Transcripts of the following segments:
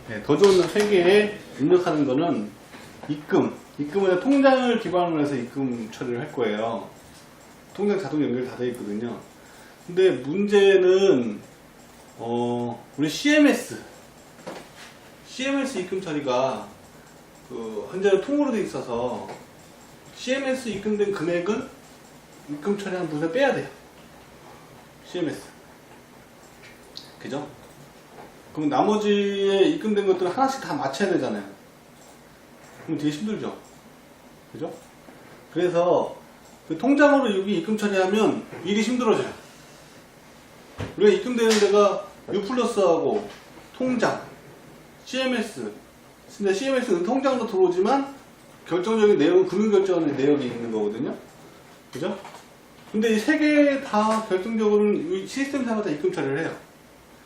네, 더 좋은 회계에 입력하는 거는 입금은 통장을 기반으로 해서 입금 처리를 할 거예요. 통장 자동 연결 다 되어 있거든요. 근데 문제는 우리 CMS 입금 처리가 현재는 통으로 되어 있어서 CMS 입금된 금액은 입금 처리하는 부분에 빼야 돼요. CMS. 그죠? 그럼 나머지에 입금된 것들은 하나씩 다 맞춰야 되잖아요. 그럼 되게 힘들죠. 그죠? 그래서 그 통장으로 여기 입금 처리하면 일이 힘들어져요. 우리가 입금되는 데가 U+하고 통장, CMS. 근데 CMS는 통장으로 들어오지만 결정적인 내용은 금융결제원의 내역이 있는 거거든요. 그죠? 근데 이 세 개 다 결정적으로 이 시스템사마다 입금 처리를 해요.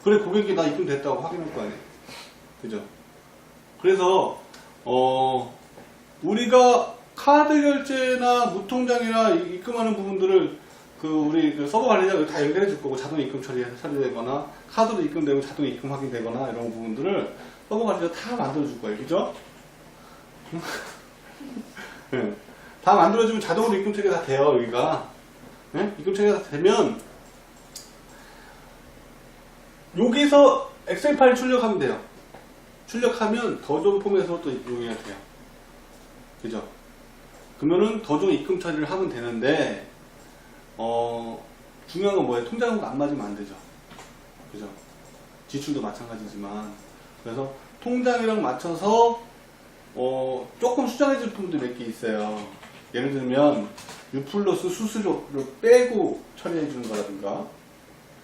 그래 고객이 나 입금됐다고 확인할 거 아니에요. 그죠? 그래서 우리가 카드 결제나 무통장이나 입금하는 부분들을 우리 서버 관리자가 다 연결해 줄 거고 자동 입금 처리되거나 카드로 입금되고 자동 입금 확인되거나 이런 부분들을 서버 관리자가 다 만들어 줄 거예요. 그죠? 네. 다 만들어주면 자동으로 입금 처리가 다 돼요. 여기가 입금 처리가 다 되면 여기서 엑셀 파일 출력하면 돼요. 출력하면 더 좋은 폼에서 또 이용해야 돼요. 그죠? 그러면은 더 좋은 입금 처리를 하면 되는데 중요한 건 뭐예요? 통장하고 안 맞으면 안 되죠. 그죠? 지출도 마찬가지지만 그래서 통장이랑 맞춰서 조금 수정해 줄 부분도 몇 개 있어요. 예를 들면 U+ 수수료를 빼고 처리해 주는 거라든가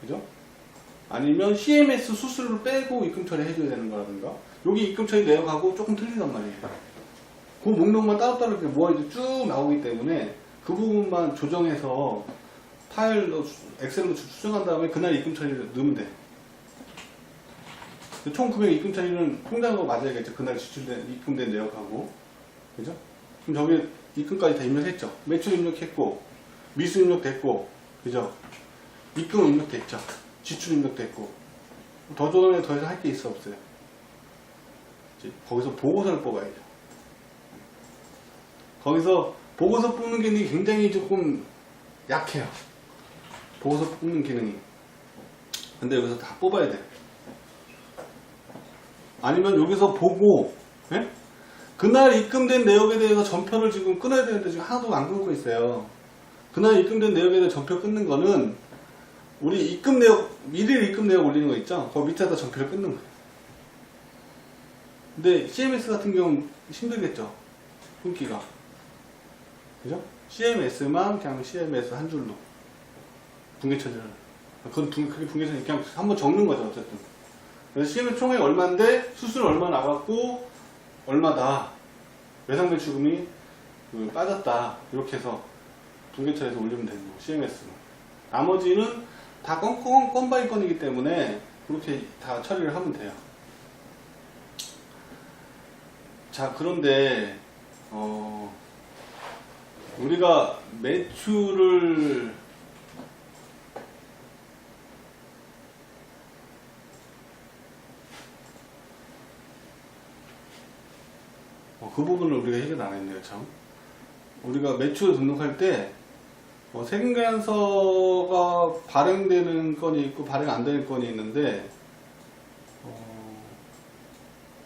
그죠? 아니면 CMS 수수료를 빼고 입금 처리 해줘야 되는 거라든가 여기 입금 처리 내역하고 조금 틀리단 말이에요. 그 목록만 따로따로 이렇게 모아서 쭉 나오기 때문에 그 부분만 조정해서 파일로 엑셀로 수정한 다음에 그날 입금 처리를 넣으면 돼. 총 금액 입금 처리는 통장으로 맞아야겠죠. 그날 입금된 내역하고 그죠? 그럼 저기 입금까지 다 입력했죠. 매출 입력했고 미수 입력됐고 그죠? 입금 입력됐죠. 지출 입력됐고 더 좋은 더 이상 할 게 있어 없어요? 거기서 보고서를 뽑아야죠. 거기서 보고서 뽑는 기능이 굉장히 조금 약해요. 보고서 뽑는 기능이. 근데 여기서 다 뽑아야 돼. 아니면 여기서 보고 그날 입금된 내역에 대해서 전표를 지금 끊어야 되는데 지금 하나도 안 끊고 있어요. 그날 입금된 내역에 대해서 전표 끊는 거는 우리 입금 내역, 일일 입금 내역 올리는 거 있죠? 그 밑에다 전표를 끊는 거예요. 근데 CMS 같은 경우는 힘들겠죠? 끊기가. 그죠? CMS만 그냥 CMS 한 줄로. 분계처리를. 그건 그게 분계처리 그냥 한번 적는 거죠, 어쨌든. 그래서 CMS 총액 얼마인데, 수수료 얼마 나갔고, 얼마다. 외상배출금이 빠졌다. 이렇게 해서 분계처리해서 올리면 되는 거, CMS는. 나머지는 다 건바이 건이기 때문에 그렇게 다 처리를 하면 돼요. 자, 그런데 우리가 매출을 그 부분을 우리가 해결 안 했네요, 참. 우리가 매출 등록할 때 세금계산서가 발행되는 건이 있고 발행 안 되는 건이 있는데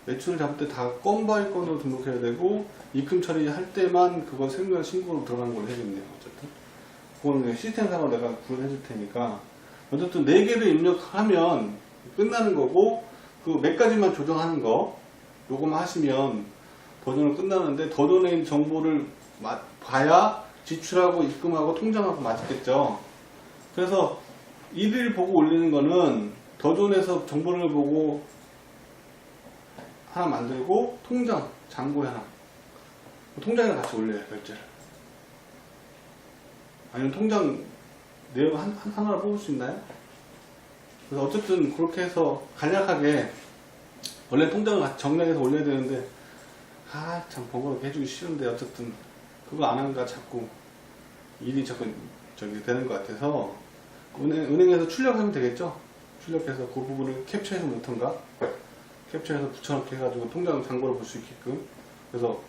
매출을 잡을 때 다 건바이 건으로 등록해야 되고 입금 처리할 때만 그거 세금계산 신고로 들어가는 걸로 해야겠네요. 어쨌든 그거는 시스템상으로 내가 구현해 줄 테니까 어쨌든 4개를 입력하면 끝나는 거고 그 몇 가지만 조정하는 거 요거만 하시면 버전은 끝나는데 더존의 정보를 봐야 지출하고 입금하고 통장하고 맞겠죠. 그래서 이를 보고 올리는 거는 더존에서 정보를 보고 하나 만들고 통장, 잔고에 하나 통장이랑 같이 올려요. 결제를. 아니면 통장 내역 하나를 뽑을 수 있나요? 그래서 어쨌든 그렇게 해서 간략하게 원래 통장을 같이 정리해서 올려야 되는데 참 번거롭게 해주기 싫은데 어쨌든 그거 안 하니까 자꾸 일이 저기 되는 것 같아서 은행에서 출력하면 되겠죠? 출력해서 그 부분을 캡처해서 놓던가 캡처해서 붙여넣기 해가지고 통장 잔고를 볼 수 있게끔. 그래서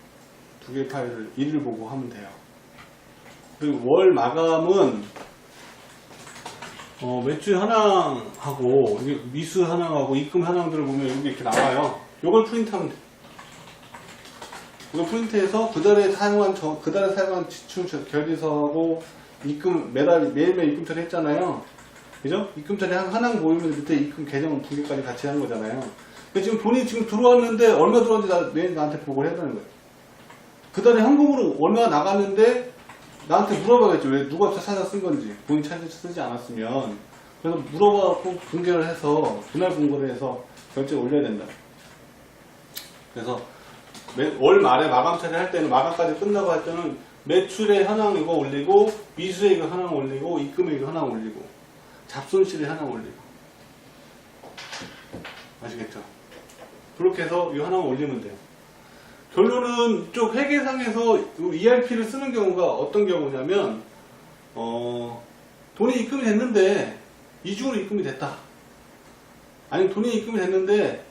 두 개의 파일을 일일 보고 하면 돼요. 그리고 월 마감은 매출 현황하고 미수 현황하고 입금 현황들을 보면 여기 이렇게 나와요. 이걸 프린트하면 돼요. 이걸 프린트해서 그 달에 사용한 지출 결제서하고 입금 매일매일 입금 처리했잖아요. 그죠? 입금 처리 현황 보이면 밑에 입금 계정 두 개까지 같이 하는 거잖아요. 그러니까 지금 돈이 지금 들어왔는데 얼마 들어왔는지 매일 나한테 보고를 해야 되는 거예요. 그 달에 현금으로 얼마나 나갔는데 나한테 물어봐야겠죠. 왜 누가 찾아 쓴 건지. 본인 찾아 쓰지 않았으면. 그래서 물어봐갖고 공개를 해서 분할 분고를 해서 결제에 올려야 된다. 그래서 월 말에 마감 처리할 때는 마감까지 끝나고 할 때는 매출의 현황 이거 올리고 미수의 이거 현황 올리고 입금의 이거 현황 올리고 잡손실의 현황 올리고 아시겠죠? 그렇게 해서 이 현황 올리면 돼요. 결론은 이쪽 회계상에서 ERP를 쓰는 경우가 어떤 경우냐면 돈이 입금이 됐는데 이중으로 입금이 됐다. 아니면 돈이 입금이 됐는데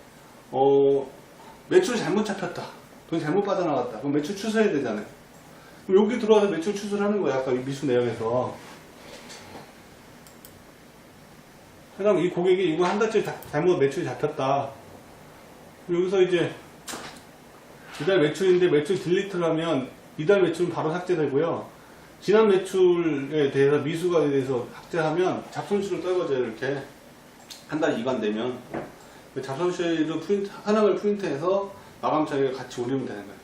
매출이 잘못 잡혔다. 돈이 잘못 빠져나갔다. 그럼 매출 취소해야 되잖아요. 그럼 여기 들어와서 매출 취소를 하는 거야. 아까 미수 내역에서. 그다음 이 고객이 이거 한 달째 잘못 매출이 잡혔다. 여기서 이제 이달 매출인데 매출 딜리트를 하면 이달 매출은 바로 삭제되고요. 지난 매출에 대해서 미수가 대해서 삭제하면 잡손실을 떨궈져요. 이렇게 한 달 이관되면 잡손실도 현황을 프린트해서 마감 처리가 같이 올리면 되는 거예요.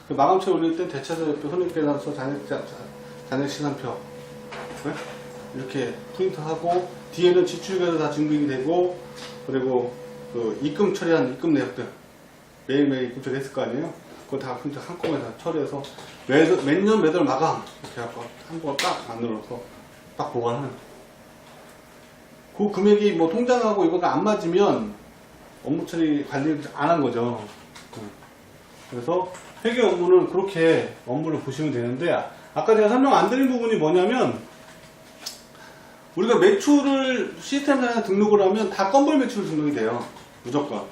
그 마감 처리 올릴 때 대차자료표, 손익계산서, 잔액시간표 네? 이렇게 프린트하고 뒤에는 지출계도 다 증빙이 되고 그리고 그 입금 처리한 입금 내역들 매일매일 입금 처리했을 거 아니에요? 그거 다 프린트 한꺼번에 다 처리해서 몇년 매달 마감 이렇게 해서 한꺼번에 딱 만들어서 딱 보관하는 거예요. 그 금액이 뭐 통장하고 이거가 안 맞으면 업무 처리 관리를 안 한 거죠. 그래서 회계 업무는 그렇게 업무를 보시면 되는데 아까 제가 설명 안 드린 부분이 뭐냐면 우리가 매출을 시스템상에 등록을 하면 다 건벌 매출 등록이 돼요. 무조건.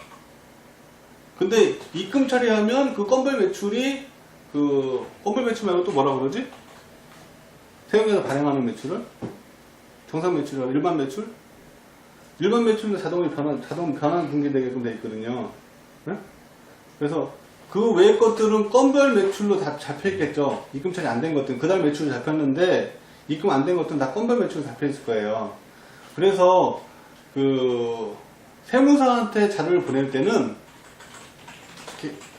근데 입금 처리하면 그 건벌 매출이 그 건벌 매출 말고 또 뭐라 그러지? 세금에서 발행하는 매출을 정상 매출이랑 일반 매출? 일반 매출은 자동 변환 분기되게끔 돼 있거든요. 네? 그래서 그 외의 것들은 건별 매출로 다 잡혀있겠죠. 입금 처리 안 된 것들은 그달 매출이 잡혔는데 입금 안 된 것들은 다 건별 매출로 잡혀있을 거예요. 그래서 그 세무사한테 자료를 보낼 때는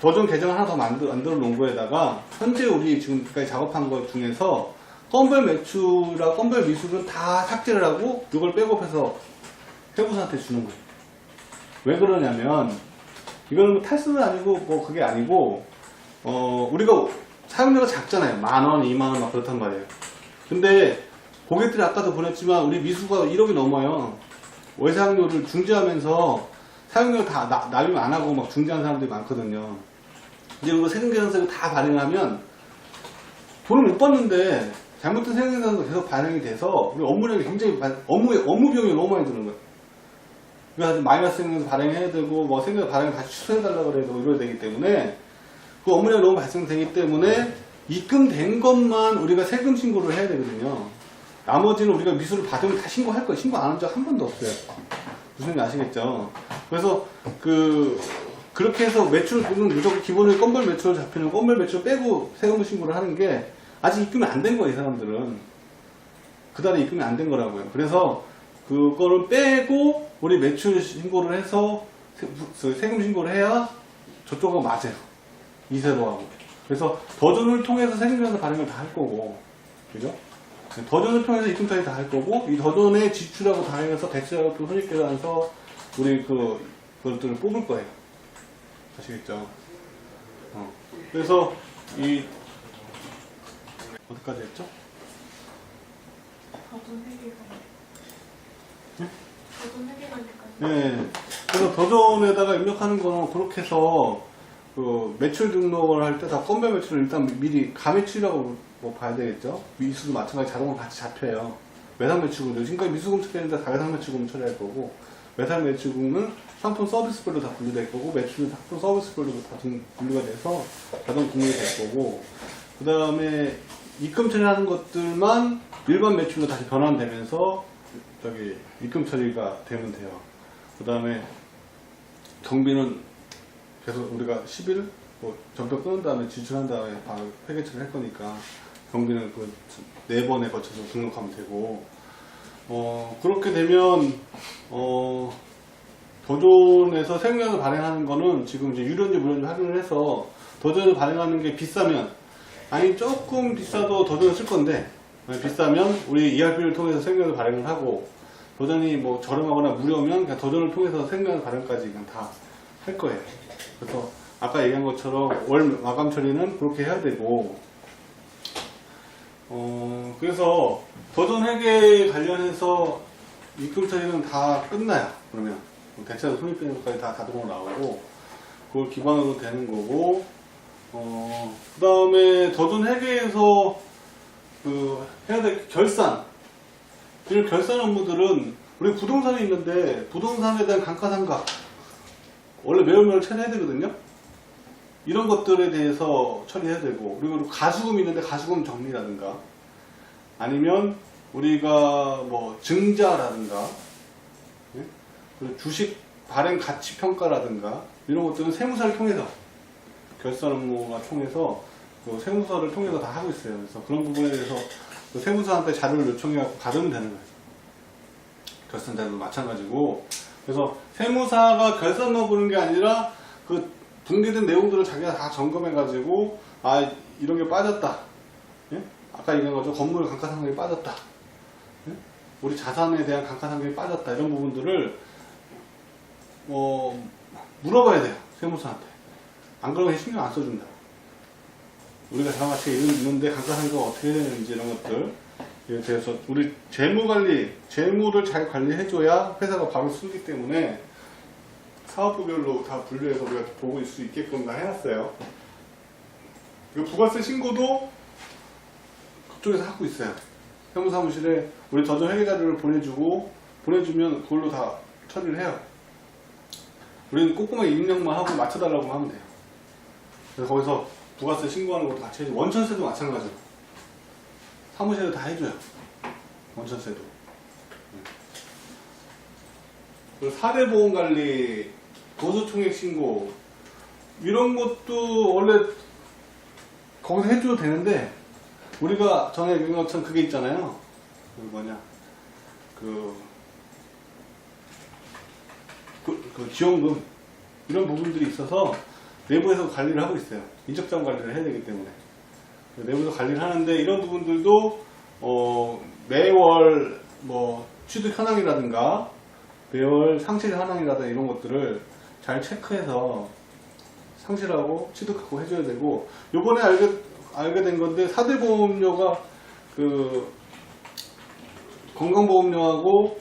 도전 계정을 하나 더 만들어 놓은 거에다가 현재 우리 지금까지 작업한 것 중에서 건별 매출이랑 건별 미수는 다 삭제를 하고 이걸 백업해서 세무사한테 주는 거예요. 왜 그러냐면 이거는 뭐 탈수는 아니고 뭐 그게 아니고 우리가 사용료가 작잖아요. 10,000원, 20,000원 막 그렇단 말이에요. 근데 고객들이 아까도 보냈지만 우리 미수가 1억이 넘어요. 월사용료를 중지하면서 사용료 다 납입 안 하고 막 중지하는 사람들이 많거든요. 이제 그거 세금계산서를 다 발행하면 돈을 못 받는데 잘못된 세금계산서 계속 발행이 돼서 우리 업무량이 굉장히 업무 비용이 너무 많이 드는 거예요. 그래서 마이너스 세금계산서 발행해야 되고 뭐 세금계산서 발행 다시 취소해달라고 그래도 이래야 되기 때문에 그 업무량이 너무 발생되기 때문에 입금된 것만 우리가 세금 신고를 해야 되거든요. 나머지는 우리가 미수를 받으면 다 신고할 거예요. 신고 안 한 적 한 번도 없어요. 무슨 말인지 아시겠죠? 그래서 그렇게 해서 매출은 무조건 기본적인 건별 매출을 잡히는 건별 매출 빼고 세금 신고를 하는 게 아직 입금이 안 된 거예요. 이 사람들은 그 달에 입금이 안 된 거라고요. 그래서 그거를 빼고 우리 매출 신고를 해서 세금 신고를 해야 저쪽하고 맞아요. 이세로 하고. 그래서 더존을 통해서 세금계산서 발행을 다 할 거고, 그죠? 더존을 통해서 입금까지 다 할 거고, 이 더존의 지출하고 다행해서 대체자료표 손익계산서 우리 그것들을 뽑을 거예요. 아시겠죠? 그래서 어디까지 했죠? 더존 회계관. 네? 더존 회계관까지. 네. 그래서 더존에다가 입력하는 거는 그렇게 해서 그 매출 등록을 할 때 다 건별 매출을 일단 미리 가매출이라고 뭐 봐야 되겠죠. 미수도 마찬가지 자동으로 같이 잡혀요. 외상 매출금도 지금까지 미수금 처리했는데 다 외상 매출금 처리할 거고 외상 매출금은 상품 서비스별로 다 분류될 거고, 매출도 상품 서비스별로 다 분류가 돼서 자동 등록이 될 거고, 그 다음에 입금 처리하는 것들만 일반 매출로 다시 변환되면서 저기 입금 처리가 되면 돼요. 그 다음에 경비는 계속 우리가 10일 뭐 전표 끊은 다음에 지출한 다음에 바로 회계 처리할 거니까 경비는 그 4번에 거쳐서 등록하면 되고, 그렇게 되면 도전에서 생명을 발행하는 거는 지금 이제 유료인지 무료인지 확인을 해서 도전을 발행하는 게 비싸면, 아니 조금 비싸도 도전을 쓸 건데, 비싸면 우리 ERP를 통해서 생명을 발행을 하고, 도전이 뭐 저렴하거나 무료면 그냥 도전을 통해서 생명을 발행까지 그냥 다 할 거예요. 그래서 아까 얘기한 것처럼 월 마감 처리는 그렇게 해야 되고, 그래서 도전 회계 관련해서 입금 처리는 다 끝나요. 그러면 대체로 손익배분 것까지 다 자동으로 나오고, 그걸 기반으로 되는 거고, 그 다음에 도전 회계에서 해야 될 결산, 이런 결산 업무들은 우리 부동산이 있는데 부동산에 대한 감가상각 원래 매월 처리해야 되거든요. 이런 것들에 대해서 처리해야 되고, 그리고 가수금 있는데 가수금 정리라든가, 아니면 우리가 뭐 증자라든가, 예? 그리고 주식 발행 가치 평가라든가, 이런 것들은 세무사를 통해서 결산 업무가 통해서 그 세무서를 통해서 다 하고 있어요. 그래서 그런 부분에 대해서 그 세무사한테 자료를 요청해갖고 받으면 되는 거예요. 결산 자료도 마찬가지고. 그래서 세무사가 결산만 보는 게 아니라 그 분기된 내용들을 자기가 다 점검해가지고, 아, 이런 게 빠졌다. 예? 아까 얘기한 거죠. 건물 감가상각이 빠졌다. 예? 우리 자산에 대한 감가상각이 빠졌다. 이런 부분들을 물어봐야 돼요. 세무사한테. 안 그러면 신경 안 써준다. 우리가 다 같이 있는데 감가상각이 어떻게 되는지 이런 것들. 그래서 우리 재무관리, 재무를 잘 관리해줘야 회사가 바로 쓰기 때문에 사업부별로 다 분류해서 우리가 보고 있을 수 있게끔 다 해놨어요. 그리고 부가세 신고도 그쪽에서 하고 있어요. 세무사무실에 우리 도전 회계 자료를 보내주면 그걸로 다 처리를 해요. 우리는 꼼꼼하게 입력만 하고 맞춰달라고 하면 돼요. 그래서 거기서 부가세 신고하는 것도 같이 해줘. 원천세도 마찬가지로. 사무실에 다 해줘요. 원천세도. 그리고 4대 보험관리, 도수총액 신고, 이런 것도 원래 거기서 해줘도 되는데, 우리가 전에 얘기한 것처럼 그게 있잖아요. 지원금. 이런 부분들이 있어서 내부에서 관리를 하고 있어요. 인적자원 관리를 해야 되기 때문에. 내부에서 관리를 하는데, 이런 부분들도 매월 뭐 취득 현황이라든가 매월 상실 현황이라든가 이런 것들을 잘 체크해서 상실하고 취득하고 해줘야 되고, 요번에 알게 된 건데 4대 보험료가 그 건강보험료하고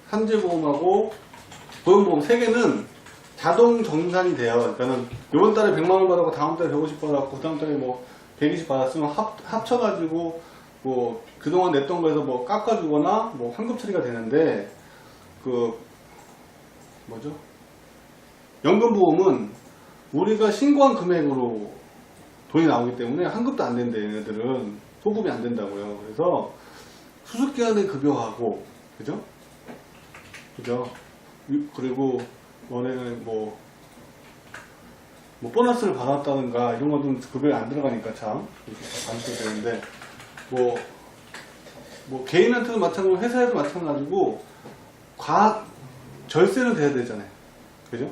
산재보험하고 보험보험 3개는 자동 정산이 돼요. 그러니까는 요번 달에 100만원 받았고 다음 달에 150 받았고 그 다음 달에 뭐 120 받았으면 합쳐가지고 뭐 그동안 냈던 거에서 뭐 깎아주거나 뭐 환급 처리가 되는데, 연금보험은 우리가 신고한 금액으로 돈이 나오기 때문에 환급도 안 된대. 얘네들은 소급이 안 된다고요. 그래서 수습기간에 급여하고, 그죠? 그리고 원래는 뭐 보너스를 받았다든가 이런 것들은 급여에 안 들어가니까 참 반드시 되는데, 뭐 개인한테도 마찬가지고 회사에도 마찬가지고 절세는 돼야 되잖아요. 그죠?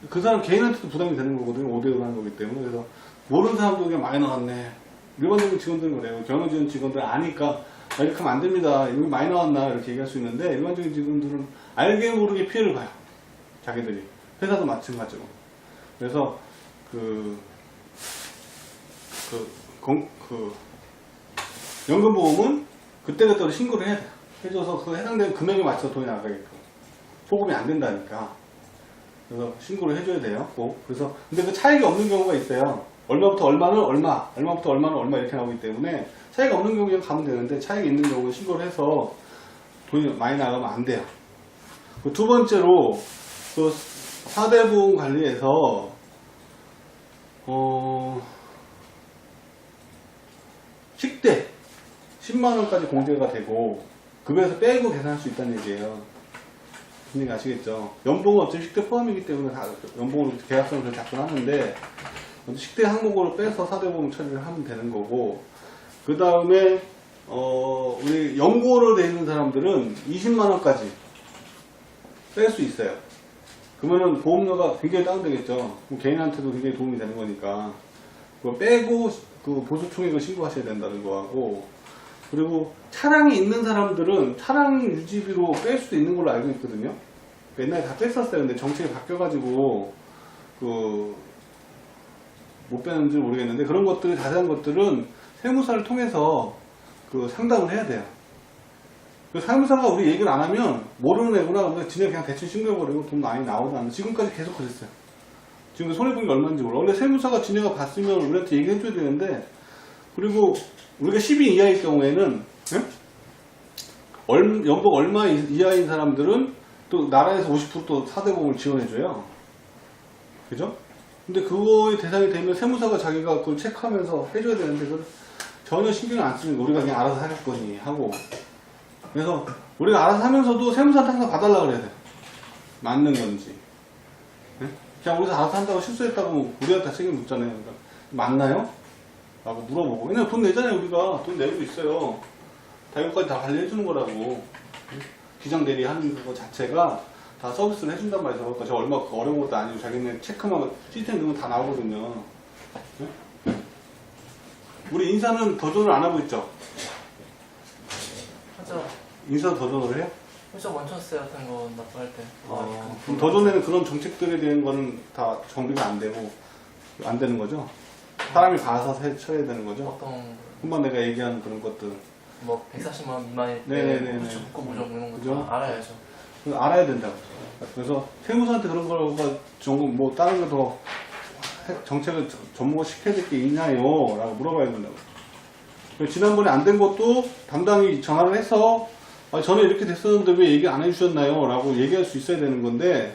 그 사람 개인한테도 부담이 되는 거거든요. 5대5로 하는 거기 때문에. 그래서 모르는 사람도 그냥 많이 나왔네. 일반적인 직원들은 그래요. 경영지원 직원들은 아니까 이렇게 하면 안 됩니다. 여기 많이 나왔나 이렇게 얘기할 수 있는데, 일반적인 직원들은 알게 모르게 피해를 봐요. 자기들이. 회사도 마찬가지고. 그래서 연금보험은 그때그때 신고를 해야 돼요. 해줘서 그 해당되는 금액에 맞춰서 돈이 나가게끔. 소급이 안 된다니까. 그래서 신고를 해줘야 돼요. 꼭. 그래서 근데 그 차익이 없는 경우가 있어요. 얼마부터 얼마는 얼마, 얼마부터 얼마는 얼마 이렇게 나오기 때문에 차익이 없는 경우 그냥 가면 되는데, 차익이 있는 경우는 신고를 해서 돈이 많이 나가면 안 돼요. 두 번째로 그 4대 보험 관리에서 식대 10만원까지 공제가 되고 급여에서 빼고 계산할 수 있다는 얘기예요. 무슨 얘기 아시겠죠? 연봉은 어차피 식대 포함이기 때문에 다 연봉으로 계약서를 작성하는데 식대 항목으로 빼서 4대 보험 처리를 하면 되는 거고, 그 다음에 우리 연구로 되어 있는 사람들은 20만원까지 뺄 수 있어요. 그러면은 보험료가 굉장히 다운되겠죠. 그럼 개인한테도 굉장히 도움이 되는 거니까 그거 빼고 그 보수총액을 신고하셔야 된다는 거하고, 그리고 차량이 있는 사람들은 차량 유지비로 뺄 수도 있는 걸로 알고 있거든요. 옛날에 다 뺐었어요. 근데 정책이 바뀌어가지고 못 빼는지 모르겠는데, 그런 것들 자세한 것들은 세무사를 통해서 상담을 해야 돼요. 세무사가 우리 얘기를 안 하면 모르는 애구나, 우리가 지네 그냥 대충 신고해버리고 돈 많이 나오도 않는, 지금까지 계속 그랬어요. 지금 손해본 게 얼마인지 몰라. 원래 세무사가 지네가 봤으면 우리한테 얘기해줘야 되는데, 그리고 우리가 10인 이하일 경우에는 연봉 얼마 이하인 사람들은 또 나라에서 50%또 4대 보험을 지원해줘요. 그죠? 근데 그거에 대상이 되면 세무사가 자기가 그걸 체크하면서 해줘야 되는데 그걸 전혀 신경을 안 쓰니까 우리가 그냥 알아서 할 거니 하고, 그래서 우리가 알아서 하면서도 세무사한테 항상 봐달라 그래야 돼. 맞는 건지. 그냥 우리가 알아서 한다고 실수했다고 우리한테 책임 묻잖아요. 그러니까 맞나요? 라고 물어보고. 왜냐면 돈 내잖아요. 우리가 돈 내고 있어요. 다 이것까지 다 관리해주는 거라고. 기장 대리 하는 거 자체가 다 서비스를 해준단 말이죠. 그러니까 저 얼마 어려운 것도 아니고 자기네 체크만 시스템 넣으면 다 나오거든요. 우리 인사는 도전을 안 하고 있죠? 하죠. 인사도 도전을 해요? 그래서 원천세 같은 거 납부할 때. 그럼 도전에는 그런 정책들에 대한 거는 다 정비가 안 되고 안 되는 거죠? 사람이 가서 쳐야 되는 거죠? 어떤 금방 내가 얘기하는 그런 것들. 뭐 140만 원 미만일 때 네네네네. 부추 붙고 무조건 이런 거 그죠? 다 알아야죠. 그거 알아야 된다고. 그래서 세무사한테 그런 거가 뭐 다른 거 더 정책을 접목을 시켜야 될 게 있나요? 라고 물어봐야 된다고. 지난번에 안 된 것도 담당이 전화를 해서 전에 이렇게 됐었는데 왜 얘기 안 해주셨나요? 라고 얘기할 수 있어야 되는 건데,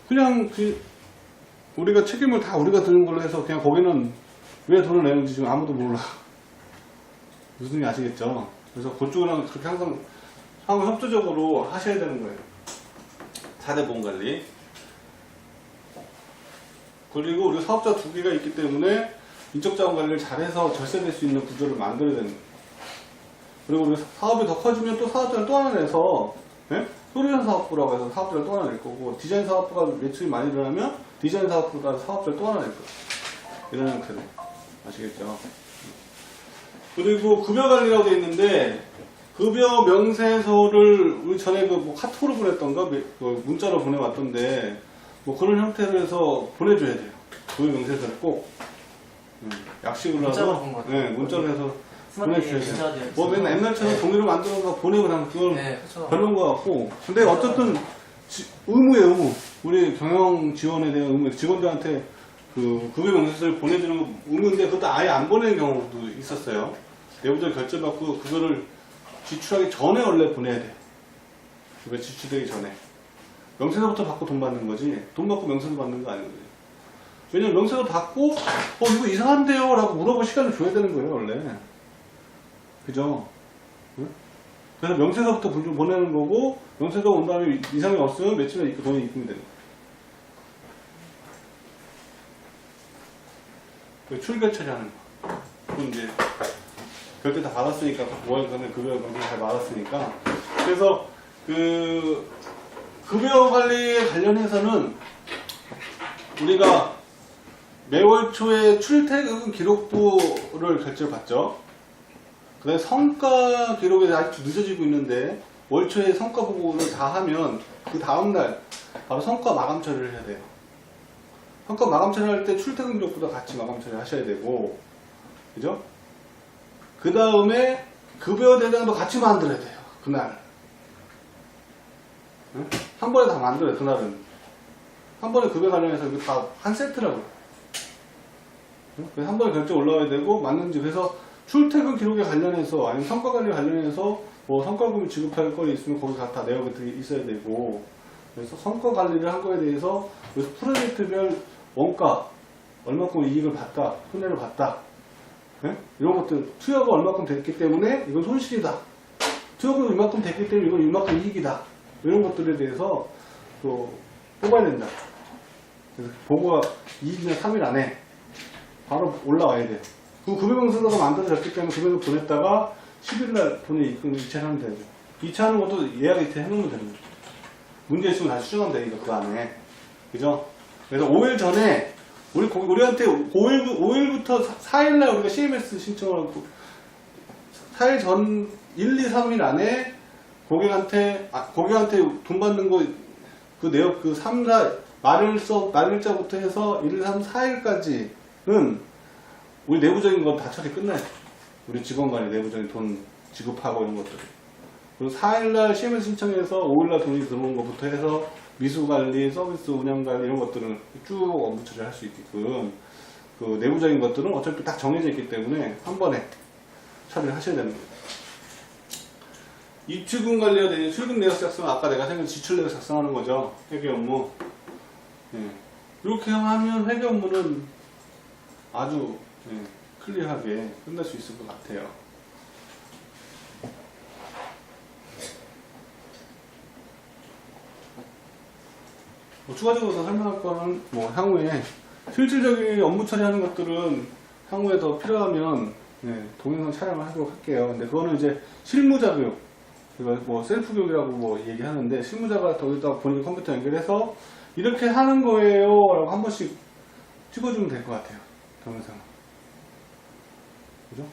그냥 우리가 책임을 다 우리가 드는 걸로 해서 그냥 거기는 왜 돈을 내는지 지금 아무도 몰라. 무슨 얘기 아시겠죠? 그래서 그쪽이랑 그렇게 항상 상호 협조적으로 하셔야 되는 거예요. 4대 보험 관리. 그리고 우리 사업자 2개가 있기 때문에 인적자원 관리를 잘해서 절세될 수 있는 구조를 만들어야 되는 거예요. 그리고 우리 사업이 더 커지면 또 사업자를 또 하나 내서 소리전 사업부라고 해서 사업자를 또 하나 낼 거고, 디자인 사업부가 매출이 많이 일어나면 디자인 사업부가 사업자를 또 하나 낼 거예요. 이런 형태로. 아시겠죠? 그리고 급여 관리라고 되어 있는데, 급여 명세서를 우리 전에 뭐 카톡으로 보냈던가 문자로 보내왔던데, 뭐 그런 형태로 해서 보내줘야 돼요. 급여 명세서를 꼭 약식으로 문자로 해서 본 것 같아요. 문자로 해서 스마트폰에 보내주셔야 돼요. 문자로 뭐 맨날 옛날처럼 종이로 만들어서 보내고 나면 그건 네, 그렇죠. 별로인 것 같고, 근데 어쨌든 의무예요, 의무. 우리 경영 지원에 대한 의무. 직원들한테 급여 명세서를 보내주는 거 의무인데, 그것도 아예 안 보내는 경우도 있었어요. 내부적 결제받고 그거를 지출하기 전에 원래 보내야 돼요. 급여 지출되기 전에. 명세서부터 받고 돈 받는 거지, 돈 받고 명세서 받는 거 아니거든요. 왜냐면 명세서 받고 이거 이상한데요? 라고 물어볼 시간을 줘야 되는 거예요, 원래. 그죠? 응? 그래서 명세서부터 보내는 거고, 명세서 온 다음에 이상이 없으면 며칠에 돈이 입금이 되는 거예요. 출결 처리하는 거. 그건 이제 결제 다 받았으니까, 5월 전에 급여 명세서 잘 받았으니까. 그래서 급여 관리에 관련해서는 우리가 매월 초에 출퇴근 기록부를 결제를 받죠. 그 다음에 성과 기록이 아직도 늦어지고 있는데, 월 초에 성과 보고를 다 하면 그 다음날 바로 성과 마감 처리를 해야 돼요. 성과 마감 처리할 때 출퇴근 기록부도 같이 마감 처리 하셔야 되고, 그죠? 그 다음에 급여 대장도 같이 만들어야 돼요. 그날. 응? 한 번에 다 만들어요, 그날은. 한 번에 급여 관련해서 이거 다 한 세트라고요. 그래서 한 번에 결제 올라와야 되고, 맞는지. 그래서 출퇴근 기록에 관련해서, 아니면 성과 관리 관련해서, 뭐 성과금을 지급할 거리 있으면 거기 다 내역이 있어야 되고, 그래서 성과 관리를 한 거에 대해서 그래서 프로젝트별 원가 얼마큼 이익을 봤다, 손해를 봤다, 예? 이런 것들 투여가 얼마큼 됐기 때문에 이건 손실이다. 투여가 이만큼 됐기 때문에 이건 이만큼 이익이다. 이런 것들에 대해서 또 뽑아야 된다. 그래서 보고가 2일이나 3일 안에 바로 올라와야 돼요. 그 급여명세서가 만들어졌기 때문에 급여를 보냈다가 10일날 돈을 이체하면 되죠. 이체하는 것도 예약 이체 해놓으면 됩니다. 문제 있으면 다시 수정하면 돼, 이거 그 안에. 그죠? 그래서 5일 전에, 우리한테 5일부터 4일날 우리가 CMS 신청을 하고, 4일 전, 1, 2, 3일 안에 고객한테 돈 받는 거, 그 내역, 그 3, 4, 말일자부터 해서 1, 2, 3, 4일까지는 우리 내부적인 건 다 처리 끝나요. 우리 직원 간에 내부적인 돈 지급하고 이런 것들. 그리고 4일날 CMS 신청해서 5일날 돈이 들어오는 것부터 해서 미수관리, 서비스 운영관리 이런 것들은 쭉 업무 처리할 수 있게끔 그 내부적인 것들은 어차피 딱 정해져 있기 때문에 한 번에 처리를 하셔야 되는 거예요. 입출금 관리가 되는 출금 내역 작성은 아까 내가 생각한 지출 내역 작성하는 거죠. 회계 업무. 예. 이렇게 하면 회계 업무는 아주 클리어하게 끝날 수 있을 것 같아요. 추가적으로 더 설명할 거는 향후에 실질적인 업무 처리하는 것들은 향후에 더 필요하면 동영상 촬영을 하도록 할게요. 근데 그거는 이제 실무자 교육, 셀프 교육이라고 얘기하는데 실무자가 거기다가 본인 컴퓨터 연결해서 이렇게 하는 거예요 라고 한 번씩 찍어주면 될 것 같아요. 동영상. 그죠?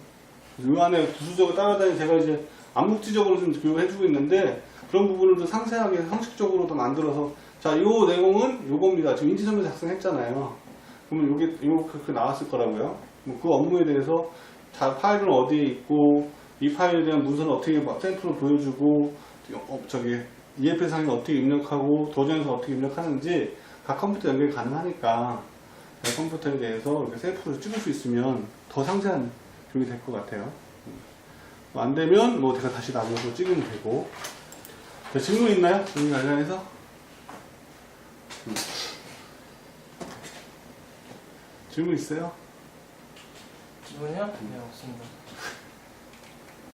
이 안에 부수적으로 따라다니 제가 이제 암묵지적으로 좀 교육을 해주고 있는데 그런 부분을 좀 상세하게 형식적으로 더 만들어서 자, 요 내용은 요겁니다. 지금 인지설명 작성했잖아요. 그러면 요게 이렇게 나왔을 거라고요. 그 업무에 대해서 파일은 어디에 있고 이 파일에 대한 문서는 어떻게 샘플을 보여주고 EFS 상에 어떻게 입력하고 도전에서 어떻게 입력하는지 각 컴퓨터 연결이 가능하니까 컴퓨터에 대해서 이렇게 샘플을 찍을 수 있으면 더 상세한 교육이 될 것 같아요. 안 되면 제가 다시 나눠서 찍으면 되고. 자, 질문 있나요? 질문 관련해서? 질문 있어요? 질문이요? 네, 없습니다.